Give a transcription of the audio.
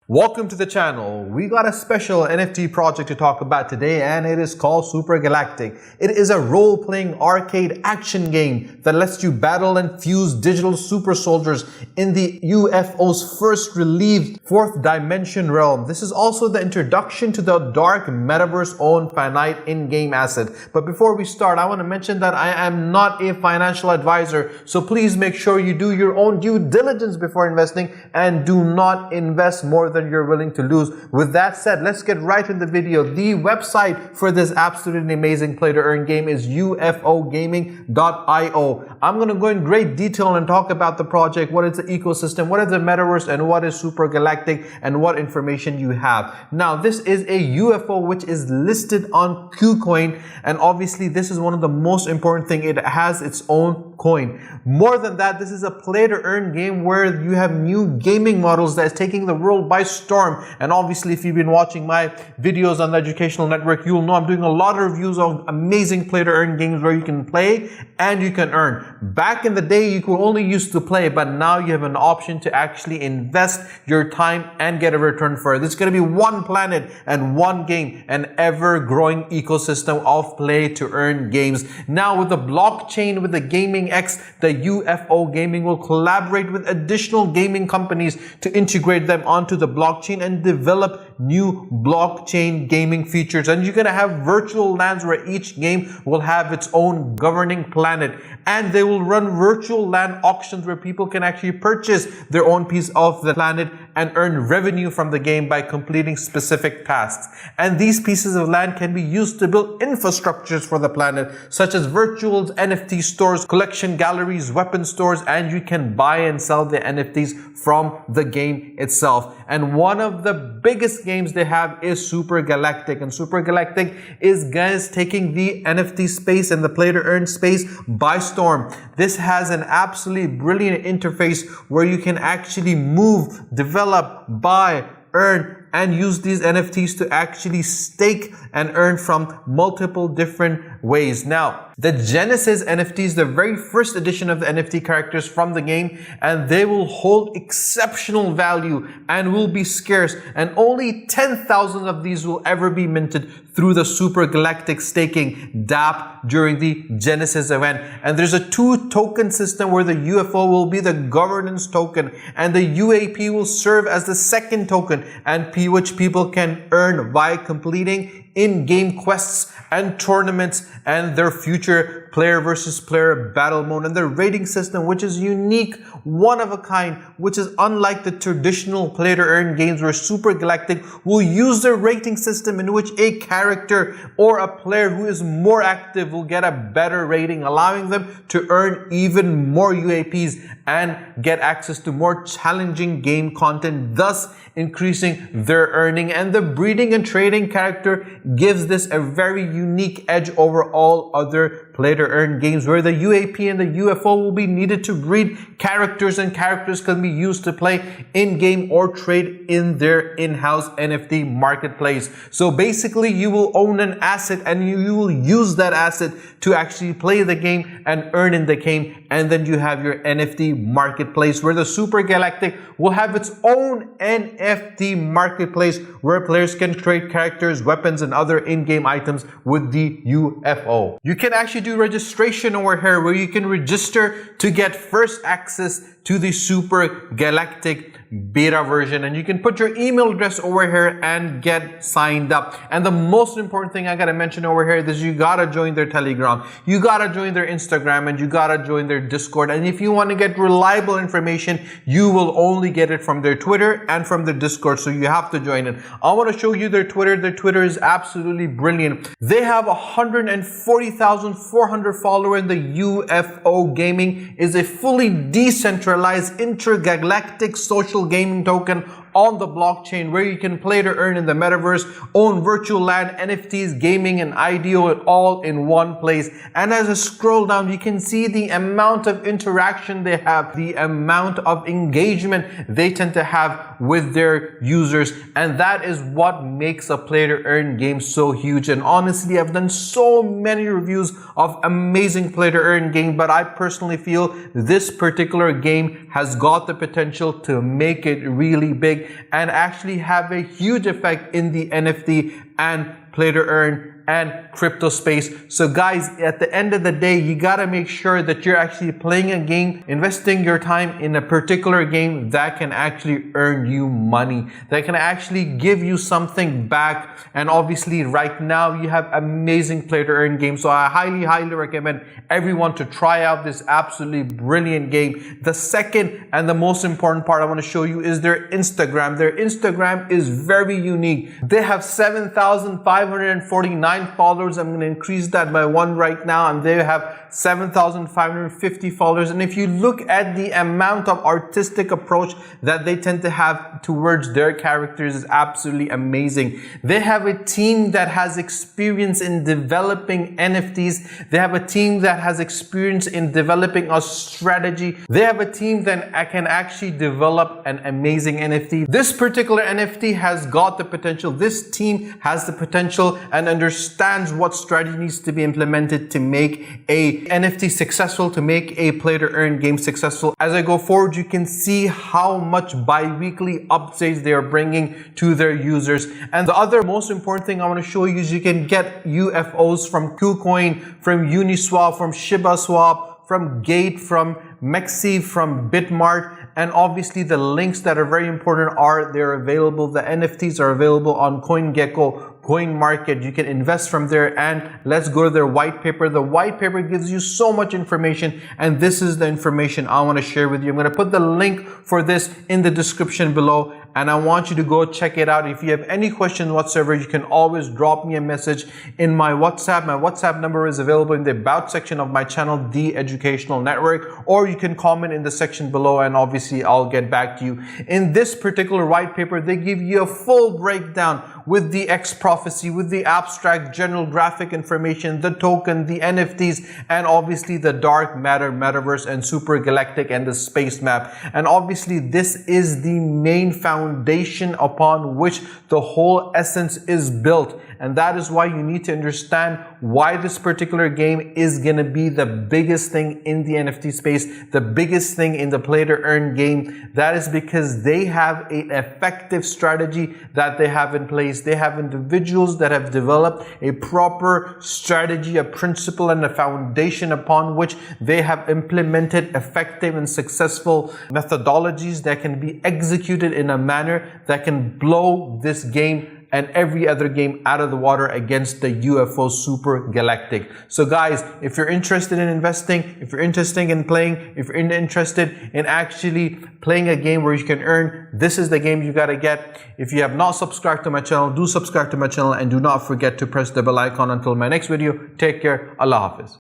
Welcome to the channel. We got a special NFT project to talk about today, and it is called Super Galactic. It is a role-playing arcade action game that lets you battle and fuse digital super soldiers in the UFO's first relieved fourth dimension realm. This is also the introduction to the Dark Metaverse own finite in-game asset. But before we start, I want to mention that I am not a financial advisor, so please make sure you do your own due diligence before investing and do not invest more than you're willing to lose. With that said, let's get right in the video. The website for this absolutely amazing play to earn game is UFOgaming.io. I'm going to go in great detail and talk about the project, what is the ecosystem, what is the metaverse, and what is Super Galactic, and what information you have. Now, this is a UFO which is listed on KuCoin, and obviously this is one of the most important things. It has its own coin. More than that, this is a play to earn game where you have new gaming models that is taking the world by storm. And obviously, if you've been watching my videos on the educational network, you'll know I'm doing a lot of reviews of amazing play to earn games where you can play and you can earn. Back in the day, you could only used to play, but now you have an option to actually invest your time and get a return for it. This is going to be one planet and one game, an ever growing ecosystem of play to earn games. Now with the blockchain, with the Gaming X, the UFO Gaming will collaborate with additional gaming companies to integrate them onto the blockchain and develop new blockchain gaming features. And you're going to have virtual lands where each game will have its own governing planet, and they will run virtual land auctions where people can actually purchase their own piece of the planet and earn revenue from the game by completing specific tasks. And these pieces of land can be used to build infrastructures for the planet, such as virtual NFT stores, collection galleries, weapon stores, and you can buy and sell the NFTs from the game itself. And one of the biggest games they have is Super Galactic, and Super Galactic is, guys, taking the NFT space and the play to earn space by storm. This has an absolutely brilliant interface where you can actually move, develop, buy, earn, and use these NFTs to actually stake and earn from multiple different ways. Now, the Genesis NFTs, the very first edition of the NFT characters from the game, and they will hold exceptional value and will be scarce, and only 10,000 of these will ever be minted through the Super Galactic staking DApp during the Genesis event. And there's a 2 token system where the UFO will be the governance token and the UAP will serve as the second token, and which people can earn by completing in-game quests and tournaments and their future player versus player battle mode, and their rating system, which is unique, one of a kind, which is unlike the traditional play to earn games where Super Galactic will use their rating system in which a character or a player who is more active will get a better rating, allowing them to earn even more UAPs and get access to more challenging game content, thus increasing their earning. And the breeding and trading character gives this a very unique edge over all other play to earn games where the UAP and the UFO will be needed to breed characters, and characters can be used to play in-game or trade in their in-house NFT marketplace. So basically, you will own an asset and you will use that asset to actually play the game and earn in the game. And then you have your NFT marketplace where the Super Galactic will have its own NFT marketplace where players can trade characters, weapons, and other in-game items with the UFO. You can actually do registration over here where you can register to get first access to the Super Galactic beta version, and you can put your email address over here and get signed up. And the most important thing I gotta mention over here is you gotta join their Telegram, you gotta join their Instagram, and you gotta join their Discord. And if you want to get reliable information, you will only get it from their Twitter and from their Discord, so you have to join it. I want to show you their Twitter. Their Twitter is absolutely brilliant. They have 140,400 followers, and the UFO Gaming is a fully decentralized intergalactic social gaming token on the blockchain where you can play to earn in the metaverse, own virtual land, NFTs, gaming, and IDO, it all in one place. And as I scroll down, you can see the amount of interaction they have, the amount of engagement they tend to have with their users, and that is what makes a play to earn game so huge. And honestly, I've done so many reviews of amazing play to earn game, but I personally feel this particular game has got the potential to make it really big Galactic and actually have a huge effect in the NFT and play to earn and crypto space. So guys, at the end of the day, you gotta make sure that you're actually playing a game, investing your time in a particular game that can actually earn you money, that can actually give you something back. And obviously right now you have amazing play to earn games. So I highly recommend everyone to try out this absolutely brilliant game. The second and the most important part I want to show you is their Instagram. Their Instagram is very unique. They have 7,549 followers. I'm going to increase that by 1 right now, and they have 7,550 followers. And if you look at the amount of artistic approach that they tend to have towards their characters, is absolutely amazing. They have a team that has experience in developing NFTs. They have a team that has experience in developing a strategy. They have a team that can actually develop an amazing NFT. This particular NFT has got the potential. This team has the potential and understands what strategy needs to be implemented to make a NFT successful, to make a play to earn game successful. As I go forward, you can see how much bi-weekly updates they are bringing to their users. And the other most important thing I want to show you is you can get UFOs from KuCoin, from Uniswap, from ShibaSwap, from Gate, from Mexi, from Bitmart. And obviously the links that are very important are they're available. The NFTs are available on CoinGecko, CoinMarket. You can invest from there, and let's go to their white paper. The white paper gives you so much information, and this is the information I want to share with you. I'm going to put the link for this in the description below, and I want you to go check it out. If you have any questions whatsoever, you can always drop me a message in my WhatsApp. My WhatsApp number is available in the about section of my channel, The Educational Network, or you can comment in the section below, and obviously I'll get back to you. In this particular white paper, they give you a full breakdown with the X prophecy, with the abstract general graphic information, the token, the NFTs, and obviously the dark matter, metaverse, and super galactic, and the space map. And obviously this is the main foundation upon which the whole essence is built. And that is why you need to understand why this particular game is going to be the biggest thing in the NFT space, the biggest thing in the play to earn game. That is because they have an effective strategy that they have in place. They have individuals that have developed a proper strategy, a principle, and a foundation upon which they have implemented effective and successful methodologies that can be executed in a manner that can blow this game and every other game out of the water against the UFO Super Galactic. So guys, if you're interested in investing, if you're interested in playing, if you're interested in actually playing a game where you can earn, this is the game you gotta get. If you have not subscribed to my channel, do subscribe to my channel, and do not forget to press the bell icon. Until my next video, take care. Allah Hafiz.